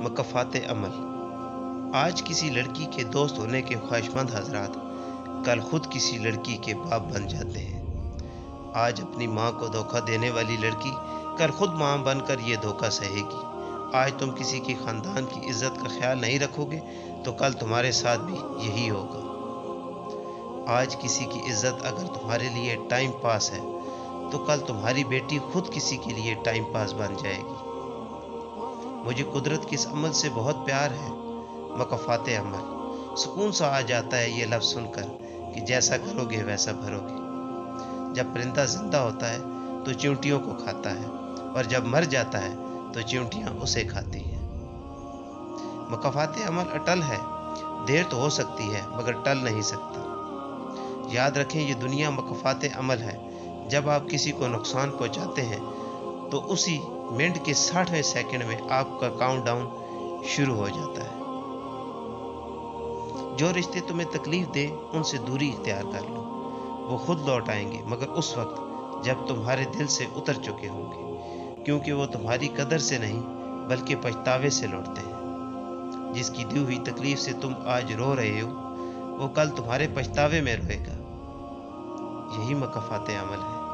مکافات عمل۔ آج کسی لڑکی کے دوست ہونے کے خواہشمند حضرات کل خود کسی لڑکی کے باپ بن جاتے ہیں۔ آج اپنی ماں کو دھوکہ دینے والی لڑکی کل خود ماں بن کر یہ دھوکہ سہے گی۔ آج تم کسی کی خاندان کی عزت کا خیال نہیں رکھو گے تو کل تمہارے ساتھ بھی یہی ہوگا۔ آج کسی کی عزت اگر تمہارے لیے ٹائم پاس ہے تو کل تمہاری بیٹی خود کسی کے لیے ٹائم پاس بن جائے گی۔ مجھے قدرت کے اس عمل سے بہت پیار ہے، مکافات عمل۔ سکون سا آ جاتا ہے یہ لفظ سن کر کہ جیسا کرو گے ویسا بھرو گے۔ جب پرندہ زندہ ہوتا ہے تو چیونٹیوں کو کھاتا ہے اور جب مر جاتا ہے تو چیونٹیاں اسے کھاتی ہیں۔ مکافات عمل اٹل ہے، دیر تو ہو سکتی ہے مگر ٹل نہیں سکتا۔ یاد رکھیں یہ دنیا مکافات عمل ہے۔ جب آپ کسی کو نقصان پہنچاتے ہیں تو اسی منٹ کے 60ویں سیکنڈ میں آپ کا کاؤنٹ ڈاؤن شروع ہو جاتا ہے۔ جو رشتے تمہیں تکلیف دے ان سے دوری اختیار کر لو، وہ خود لوٹ آئیں گے مگر اس وقت جب تمہارے دل سے اتر چکے ہوں گے، کیونکہ وہ تمہاری قدر سے نہیں بلکہ پچھتاوے سے لوٹتے ہیں۔ جس کی دی ہوئی تکلیف سے تم آج رو رہے ہو وہ کل تمہارے پچھتاوے میں روئے گا۔ یہی مکافات عمل ہے۔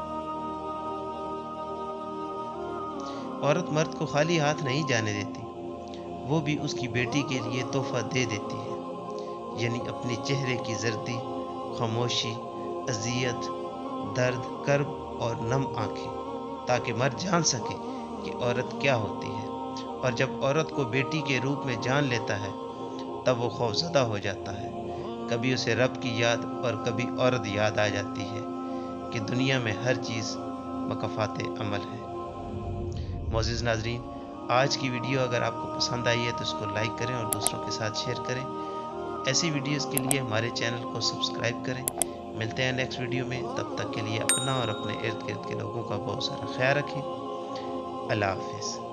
عورت مرد کو خالی ہاتھ نہیں جانے دیتی، وہ بھی اس کی بیٹی کے لیے تحفہ دے دیتی ہے، یعنی اپنے چہرے کی زردی، خاموشی، اذیت، درد، کرب اور نم آنکھیں، تاکہ مرد جان سکے کہ عورت کیا ہوتی ہے۔ اور جب عورت کو بیٹی کے روپ میں جان لیتا ہے تب وہ خوفزدہ ہو جاتا ہے۔ کبھی اسے رب کی یاد اور کبھی عورت یاد آ جاتی ہے کہ دنیا میں ہر چیز مکافات عمل ہے۔ معزز ناظرین، آج کی ویڈیو اگر آپ کو پسند آئی ہے تو اس کو لائک کریں اور دوسروں کے ساتھ شیئر کریں۔ ایسی ویڈیوز کے لیے ہمارے چینل کو سبسکرائب کریں۔ ملتے ہیں نیکسٹ ویڈیو میں، تب تک کے لیے اپنا اور اپنے ارد گرد کے لوگوں کا بہت سارا خیال رکھیں۔ اللہ حافظ۔